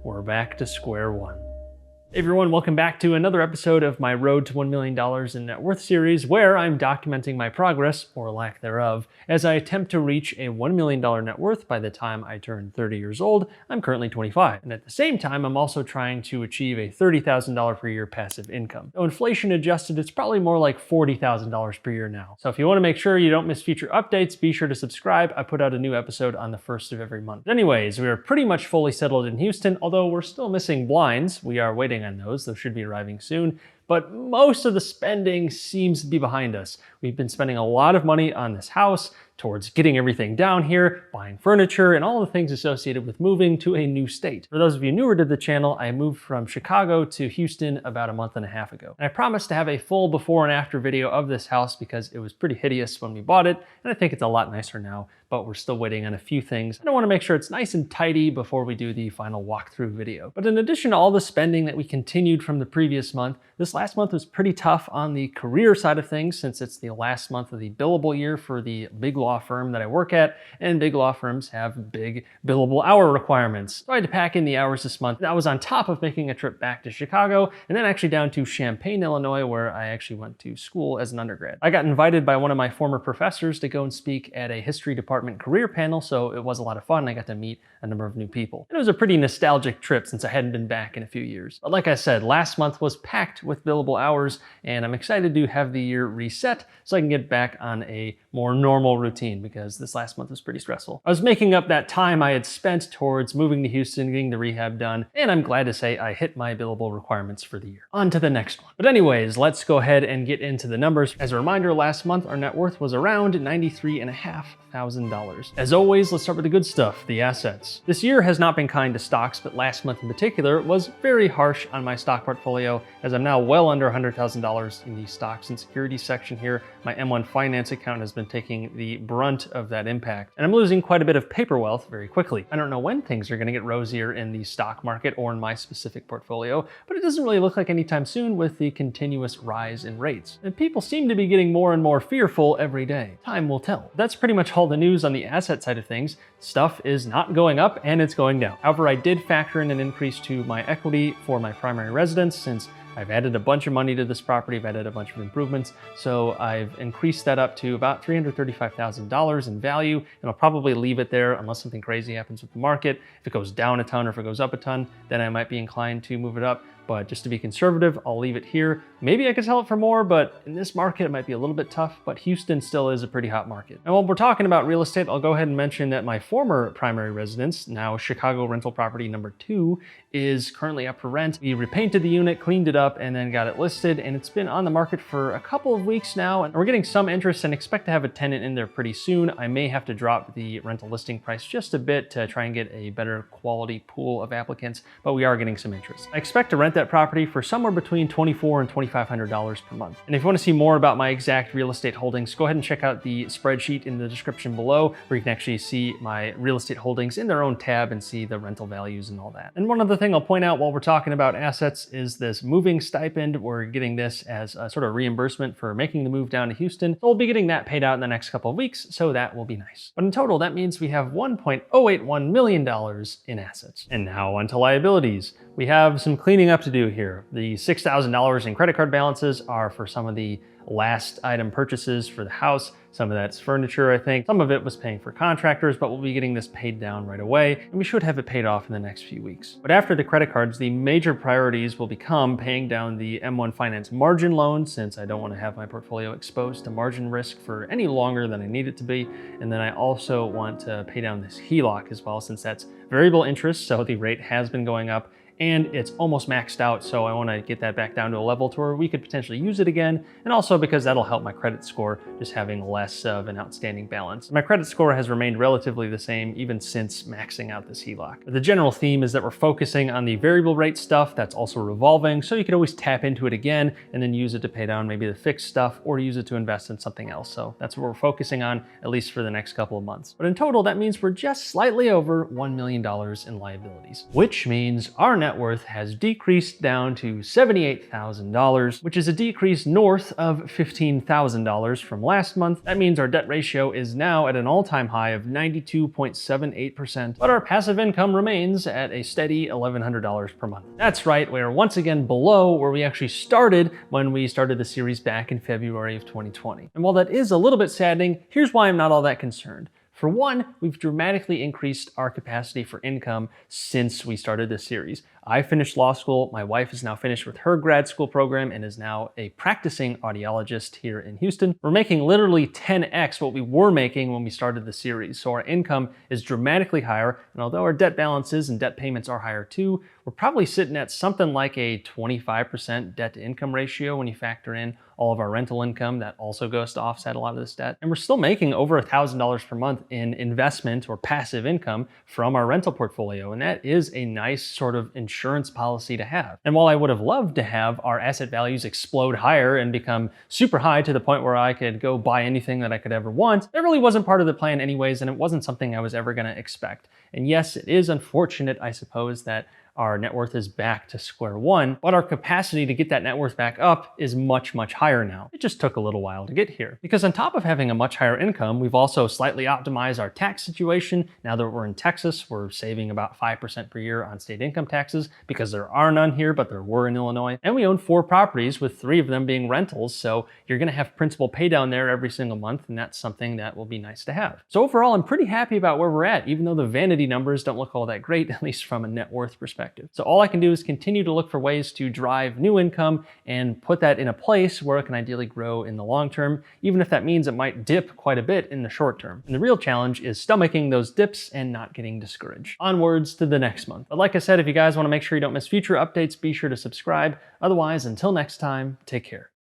we're back to square one. Hey everyone, welcome back to another episode of my Road to $1 Million in Net Worth series, where I'm documenting my progress, or lack thereof, as I attempt to reach a $1 million net worth by the time I turn 30 years old. I'm currently 25. And at the same time, I'm also trying to achieve a $30,000 per year passive income. So inflation adjusted, it's probably more like $40,000 per year now. So if you want to make sure you don't miss future updates, be sure to subscribe. I put out a new episode on the first of every month. Anyways, we are pretty much fully settled in Houston, although we're still missing blinds. We are waiting on those should be arriving soon, but most of the spending seems to be behind us. We've been spending a lot of money on this house towards getting everything down here, buying furniture, and all the things associated with moving to a new state. For those of you newer to the channel, I moved from Chicago to Houston about a month and a half ago. And I promised to have a full before and after video of this house because it was pretty hideous when we bought it, and I think it's a lot nicer now, but we're still waiting on a few things. And I want to make sure it's nice and tidy before we do the final walkthrough video. But in addition to all the spending that we continued from the previous month, this last month was pretty tough on the career side of things since it's the last month of the billable year for the big law firm that I work at, and big law firms have big billable hour requirements. So I had to pack in the hours this month. That was on top of making a trip back to Chicago and then actually down to Champaign, Illinois, where I actually went to school as an undergrad. I got invited by one of my former professors to go and speak at a history department career panel, so it was a lot of fun. I got to meet a number of new people. And it was a pretty nostalgic trip since I hadn't been back in a few years. But like I said, last month was packed with billable hours, and I'm excited to have the year reset so I can get back on a more normal routine because this last month was pretty stressful. I was making up that time I had spent towards moving to Houston, getting the rehab done, and I'm glad to say I hit my billable requirements for the year. On to the next one. But anyways, let's go ahead and get into the numbers. As a reminder, last month our net worth was around $93,500. As always, let's start with the good stuff, the assets. This year has not been kind to stocks, but last month in particular was very harsh on my stock portfolio, as I'm now well under $100,000 in the stocks and securities section here. My M1 Finance account has been taking the brunt of that impact, and I'm losing quite a bit of paper wealth very quickly. I don't know when things are going to get rosier in the stock market or in my specific portfolio, but it doesn't really look like anytime soon with the continuous rise in rates. And people seem to be getting more and more fearful every day. Time will tell. That's pretty much all the news on the asset side of things. Stuff is not going up and it's going down. However, I did factor in an increase to my equity for my primary residence since I've added a bunch of money to this property, I've added a bunch of improvements, so I've increased that up to about $335,000 in value, and I'll probably leave it there unless something crazy happens with the market. If it goes down a ton or if it goes up a ton, then I might be inclined to move it up. But just to be conservative, I'll leave it here. Maybe I could sell it for more, but in this market, it might be a little bit tough, but Houston still is a pretty hot market. And while we're talking about real estate, I'll go ahead and mention that my former primary residence, now Chicago rental property number 2, is currently up for rent. We repainted the unit, cleaned it up, and then got it listed, and it's been on the market for a couple of weeks now, and we're getting some interest and expect to have a tenant in there pretty soon. I may have to drop the rental listing price just a bit to try and get a better quality pool of applicants, but we are getting some interest. I expect to rent that property for somewhere between $2,400 and $2,500 per month. And if you want to see more about my exact real estate holdings, go ahead and check out the spreadsheet in the description below, where you can actually see my real estate holdings in their own tab and see the rental values and all that. And one other thing I'll point out while we're talking about assets is this moving stipend. We're getting this as a sort of reimbursement for making the move down to Houston. So we'll be getting that paid out in the next couple of weeks, so that will be nice. But in total, that means we have $1.081 million in assets. And now onto liabilities. We have some cleaning up to do here. The $6,000 in credit card balances are for some of the last item purchases for the house. Some of that's furniture, I think. Some of it was paying for contractors, but we'll be getting this paid down right away, and we should have it paid off in the next few weeks. But after the credit cards, the major priorities will become paying down the M1 Finance margin loan, since I don't want to have my portfolio exposed to margin risk for any longer than I need it to be. And then I also want to pay down this HELOC as well, since that's variable interest, so the rate has been going up, and it's almost maxed out, so I want to get that back down to a level to where we could potentially use it again, and also because that'll help my credit score, just having less of an outstanding balance. My credit score has remained relatively the same even since maxing out this HELOC. But the general theme is that we're focusing on the variable rate stuff that's also revolving, so you could always tap into it again and then use it to pay down maybe the fixed stuff or use it to invest in something else. So that's what we're focusing on, at least for the next couple of months. But in total, that means we're just slightly over $1 million in liabilities, which means our net net worth has decreased down to $78,000, which is a decrease north of $15,000 from last month. That means our debt ratio is now at an all-time high of 92.78%, but our passive income remains at a steady $1,100 per month. That's right, we're once again below where we actually started when we started the series back in February of 2020. And while that is a little bit saddening, here's why I'm not all that concerned. For one, we've dramatically increased our capacity for income since we started this series. I finished law school, my wife is now finished with her grad school program and is now a practicing audiologist here in Houston. We're making literally 10x what we were making when we started the series, so our income is dramatically higher, and although our debt balances and debt payments are higher too, we're probably sitting at something like a 25% debt to income ratio when you factor in all of our rental income that also goes to offset a lot of this debt. And we're still making over $1,000 per month in investment or passive income from our rental portfolio. And that is a nice sort of insurance policy to have. And while I would have loved to have our asset values explode higher and become super high to the point where I could go buy anything that I could ever want, that really wasn't part of the plan anyways, and it wasn't something I was ever gonna expect. And yes, it is unfortunate, I suppose, that our net worth is back to square one, but our capacity to get that net worth back up is much, much higher now. It just took a little while to get here. Because on top of having a much higher income, we've also slightly optimized our tax situation. Now that we're in Texas, we're saving about 5% per year on state income taxes because there are none here, but there were in Illinois. And we own 4 properties with 3 of them being rentals, so you're gonna have principal pay down there every single month, and that's something that will be nice to have. So overall, I'm pretty happy about where we're at, even though the vanity numbers don't look all that great, at least from a net worth perspective. So all I can do is continue to look for ways to drive new income and put that in a place where it can ideally grow in the long term, even if that means it might dip quite a bit in the short term. And the real challenge is stomaching those dips and not getting discouraged. Onwards to the next month. But like I said, if you guys want to make sure you don't miss future updates, be sure to subscribe. Otherwise, until next time, take care.